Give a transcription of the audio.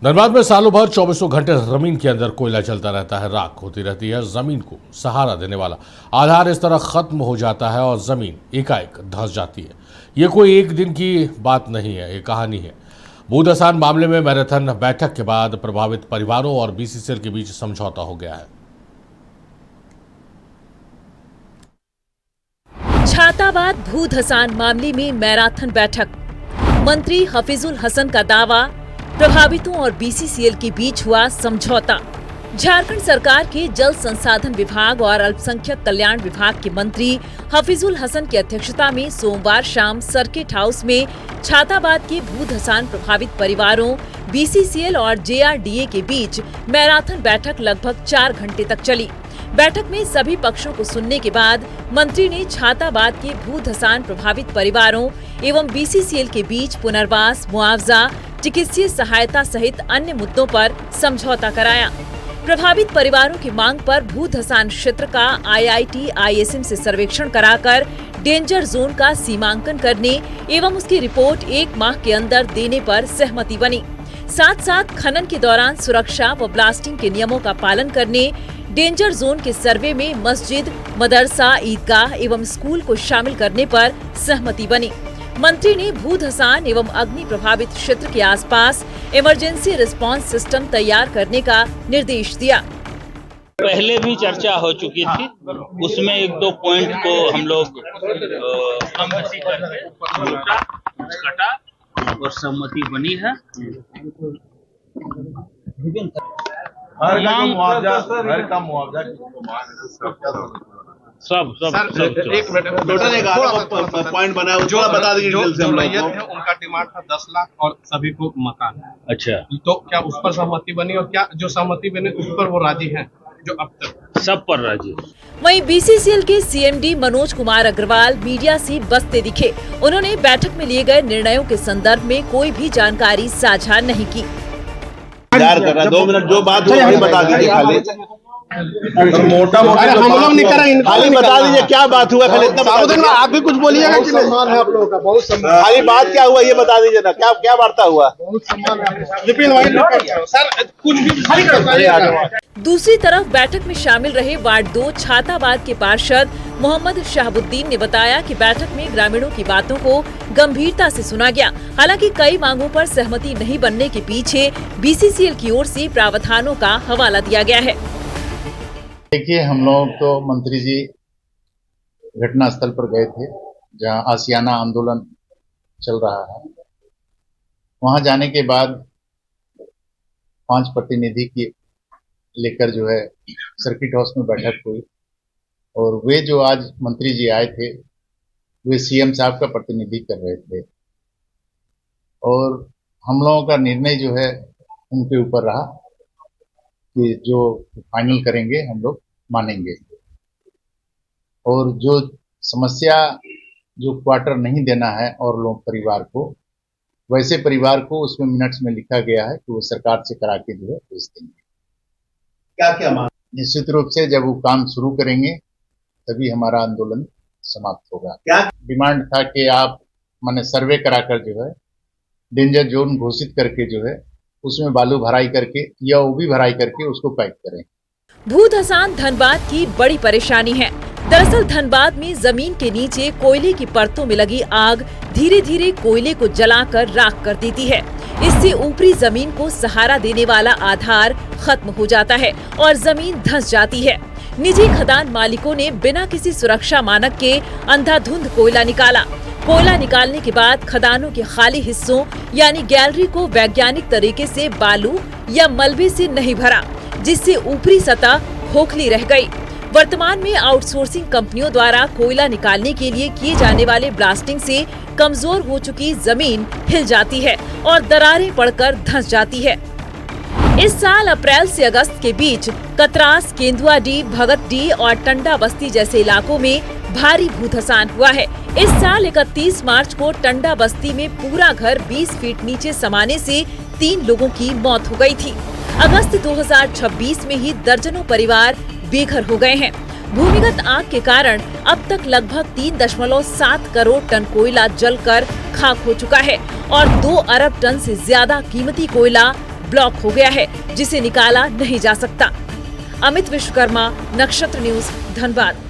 धनबाद में सालों भर 24 घंटे जमीन के अंदर कोयला चलता रहता है, राख होती रहती है। जमीन को सहारा देने वाला आधार इस तरह खत्म हो जाता है और जमीन एकाएक धंस जाती है। ये कोई एक दिन की बात नहीं है, ये कहानी है। भूधसान मामले में मैराथन बैठक के बाद प्रभावित परिवारों और बीसीसीएल के बीच समझौता हो गया है। छाताबाद भूधसान मामले में मैराथन बैठक। मंत्री हफीजुल हसन का दावा, प्रभावितों और बीसीसीएल के बीच हुआ समझौता। झारखंड सरकार के जल संसाधन विभाग और अल्पसंख्यक कल्याण विभाग के मंत्री हफीजुल हसन की अध्यक्षता में सोमवार शाम सर्किट हाउस में छाताबाद के भूधसान प्रभावित परिवारों, बीसीसीएल और जेआरडीए के बीच मैराथन बैठक लगभग 4 घंटे तक चली। बैठक में सभी पक्षों को सुनने के बाद मंत्री ने छाताबाद के भूधसान प्रभावित परिवारों एवं बीसीसीएल के बीच पुनर्वास, मुआवजा, चिकित्सीय सहायता सहित अन्य मुद्दों पर समझौता कराया। प्रभावित परिवारों की मांग पर भूधसान क्षेत्र का IIT-ISM से सर्वेक्षण कराकर डेंजर जोन का सीमांकन करने एवं उसकी रिपोर्ट 1 माह के अंदर देने पर सहमति बनी। साथ साथ खनन के दौरान सुरक्षा व ब्लास्टिंग के नियमों का पालन करने, डेंजर जोन के सर्वे में मस्जिद, मदरसा, ईदगाह एवं स्कूल को शामिल करने पर सहमति बनी। मंत्री ने भूधसान एवं अग्नि प्रभावित क्षेत्र के आसपास इमरजेंसी रिस्पांस सिस्टम तैयार करने का निर्देश दिया। पहले भी चर्चा हो चुकी थी, उसमें 1-2 पॉइंट को हम लोग कटा और सहमति बनी है। घर का मुआवजा सब एक मिनट टोटल 11 पॉइंट बना है, जो बता दीजिए। जो रैयत है उनका डिमांड था 10 लाख और सभी को मकान। अच्छा, तो क्या उस पर सहमति बनी और क्या जो सहमति बनी उस पर वो राजी हैं? जो अब तक सब पर राजी। वहीं बीसीसीएल के CMD मनोज कुमार अग्रवाल मीडिया से बसते दिखे। उन्होंने बैठक में लिए गए निर्णयों के संदर्भ में कोई भी जानकारी साझा नहीं की। 2 मिनट जो बात हुई बता दीजिए, खाली मोटा हम लोग नहीं करें, खाली बता दीजिए क्या बात हुआ। खाली इतना बता दीजिए। आप भी कुछ बोलिएगा कि सम्मान है आप लोगों का, बहुत सम्मान। खाली बात क्या हुआ ये बता दीजिए ना, क्या वार्ता हुआ। बहुत सम्मान है विपिन भाई सर, कुछ भी खाली कर। दूसरी तरफ बैठक में शामिल रहे वार्ड 2 छाताबाद के पार्षद मोहम्मद शाहबुद्दीन ने बताया कि बैठक में ग्रामीणों की बातों को गंभीरता से सुना गया। हालांकि कई मांगों पर सहमति नहीं बनने के पीछे बीसीसीएल की ओर से प्रावधानों का हवाला दिया गया है। देखिए, हम लोग तो मंत्री जी घटना स्थल पर गए थे जहां आशियाना आंदोलन चल रहा है। वहां जाने के बाद 5 प्रतिनिधि की लेकर जो है सर्किट हाउस में बैठक हुई और वे जो आज मंत्री जी आए थे वे सीएम साहब का प्रतिनिधि कर रहे थे और हम लोगों का निर्णय जो है उनके ऊपर रहा कि जो फाइनल करेंगे हम लोग मानेंगे। और जो समस्या जो क्वार्टर नहीं देना है और लोग परिवार को, वैसे परिवार को उसमें मिनट्स में लिखा गया है कि वो सरकार से करा के जो है भेज देंगे। क्या मांग? निश्चित रूप से जब वो काम शुरू करेंगे तभी हमारा आंदोलन समाप्त होगा। क्या डिमांड था कि आप माने सर्वे कराकर जो है डेंजर जोन घोषित करके जो है उसमें बालू भराई करके या वो भी भराई करके उसको पैक करें। भूधसान धनबाद की बड़ी परेशानी है। दरअसल धनबाद में जमीन के नीचे कोयले की परतों में लगी आग धीरे धीरे कोयले को जलाकर राख कर देती है। इससे ऊपरी जमीन को सहारा देने वाला आधार खत्म हो जाता है और जमीन धंस जाती है। निजी खदान मालिकों ने बिना किसी सुरक्षा मानक के अंधाधुंध कोयला निकाला। कोयला निकालने के बाद खदानों के खाली हिस्सों यानी गैलरी को वैज्ञानिक तरीके से बालू या मलबे से नहीं भरा, जिससे ऊपरी सतह खोखली रह गई। वर्तमान में आउटसोर्सिंग कंपनियों द्वारा कोयला निकालने के लिए किए जाने वाले ब्लास्टिंग से कमजोर हो चुकी जमीन हिल जाती है और दरारें पड़कर धंस जाती है। इस साल अप्रैल से अगस्त के बीच कतरास, केंदुआडीह, भगतडीह और टंडा बस्ती जैसे इलाकों में भारी भूधसान हुआ है। इस साल 31 मार्च को टंडा बस्ती में पूरा घर 20 फीट नीचे समाने से 3 लोगों की मौत हो गई थी। अगस्त 2026 में ही दर्जनों परिवार बेघर हो गए हैं। भूमिगत आग के कारण अब तक लगभग 3.7 करोड़ टन कोयला जलकर खाक हो चुका है और 2 अरब टन से ज्यादा कीमती कोयला ब्लॉक हो गया है जिसे निकाला नहीं जा सकता। अमित विश्वकर्मा, नक्षत्र न्यूज, धनबाद।